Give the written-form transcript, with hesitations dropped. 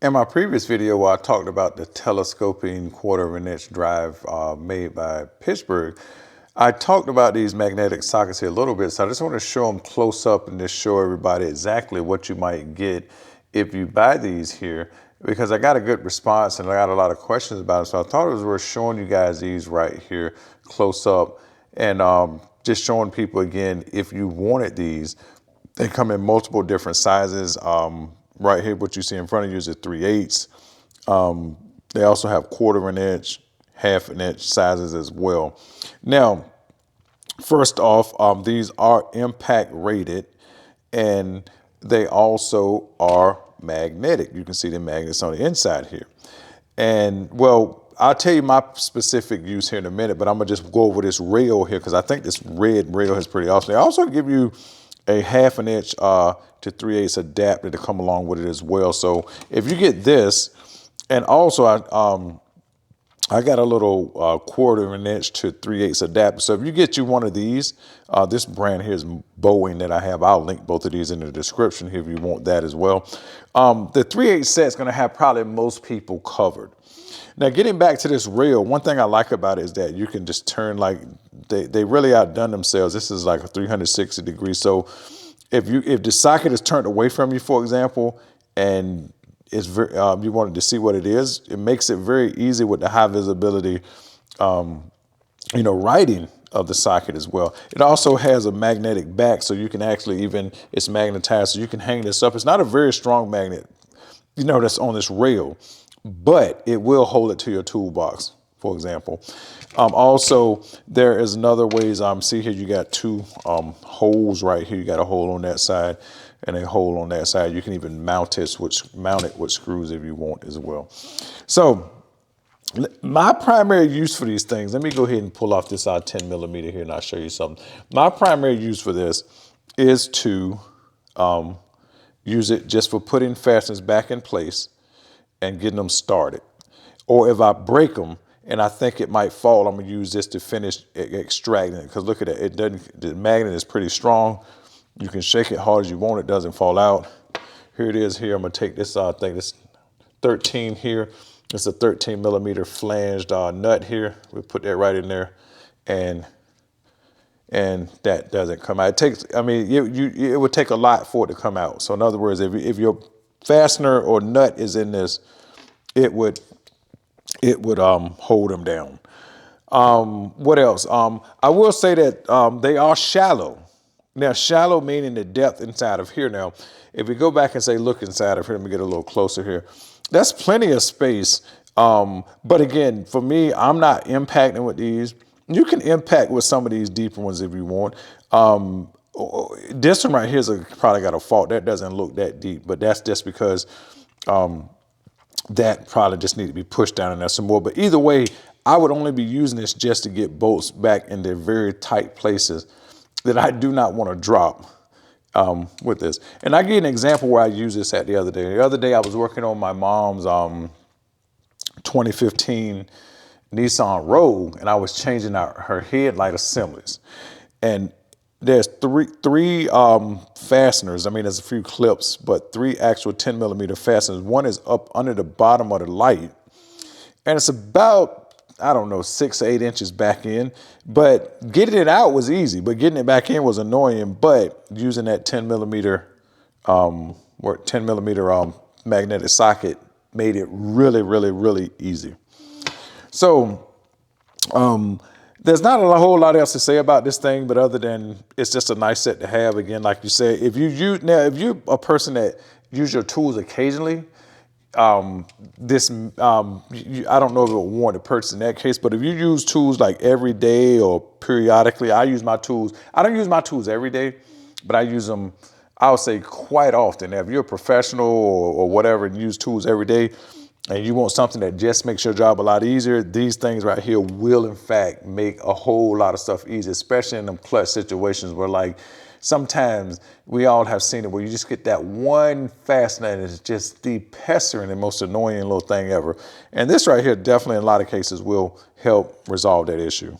In my previous video where I talked about the telescoping quarter-of-an-inch drive made by Pittsburgh, I talked about these magnetic sockets here a little bit, so I just want to show them close up and just show everybody exactly what you might get if you buy these here, because I got a good response and I got a lot of questions about it. So I thought it was worth showing you guys these right here close up and just showing people again, if you wanted these, they come in multiple different sizes. Right here, what you see in front of you is a 3/8. They also have quarter-of-an-inch, half-an-inch sizes as well. Now, first off, these are impact rated, and they also are magnetic. You can see the magnets on the inside here. And well, I'll tell you my specific use here in a minute, but I'm gonna just go over this rail here because I think this red rail is pretty awesome. They also give you a half-an-inch to 3/8 adapter to come along with it as well. So if you get this, and also I got a little quarter-of-an-inch to 3/8 adapter. So if you get you one of these, this brand here is Boeing that I have. I'll link both of these in the description here if you want that as well. The 3/8 set is gonna have probably most people covered. Now, getting back to this rail, one thing I like about it is that you can just turn, like, they really outdone themselves. This is like a 360 degrees. So if the socket is turned away from you, for example, and it's very, you wanted to see what it is, it makes it very easy with the high visibility, writing of the socket as well. It also has a magnetic back, so you can actually it's magnetized, so you can hang this up. It's not a very strong magnet, that's on this rail, but it will hold it to your toolbox, for example. Also, there is another ways. See here, you got two holes right here. You got a hole on that side and a hole on that side. You can even mount it with screws if you want as well. So my primary use for these things, let me go ahead and pull off this 10 millimeter here and I'll show you something. My primary use for this is to use it just for putting fasteners back in place and getting them started. Or if I break them and I think it might fall, I'm gonna use this to finish extracting it. Because look at that, the magnet is pretty strong. You can shake it hard as you want, it doesn't fall out. Here it is here, I'm gonna take this thing, this 13 here. It's a 13 millimeter flanged nut here. We put that right in there and that doesn't come out. It takes, it would take a lot for it to come out. So in other words, if your fastener or nut is in this, it would hold them down. What else? I will say that they are shallow. Now, shallow meaning the depth inside of here. Now, if we go back and say, look inside of here, let me get a little closer here. That's plenty of space. But again, for me, I'm not impacting with these. You can impact with some of these deeper ones if you want. This one right here probably got a fault. That doesn't look that deep, but that's just because that probably just need to be pushed down in there some more. But either way, I would only be using this just to get bolts back in their very tight places that I do not want to drop with this. And I give you an example where I used this the other day. The other day I was working on my mom's 2015 Nissan Rogue, and I was changing out her headlight assemblies. And there's three fasteners. There's a few clips, but 3 actual 10 millimeter fasteners. One is up under the bottom of the light, and it's about, I don't know, 6 to 8 inches back in. But getting it out was easy, but getting it back in was annoying. But using that 10 millimeter magnetic socket made it really, really, really easy. So, there's not a whole lot else to say about this thing, but other than it's just a nice set to have. Again, like you said, if you're a person that use your tools occasionally, I don't know if it would warrant a purchase in that case, but if you use tools like every day or periodically, I use my tools. I don't use my tools every day, but I use them, I would say, quite often. Now, if you're a professional or whatever and use tools every day, and you want something that just makes your job a lot easier, these things right here will, in fact, make a whole lot of stuff easier, especially in them clutch situations where, like, sometimes we all have seen it where you just get that one fastener and it's just the pestering and most annoying little thing ever. And this right here definitely, in a lot of cases, will help resolve that issue.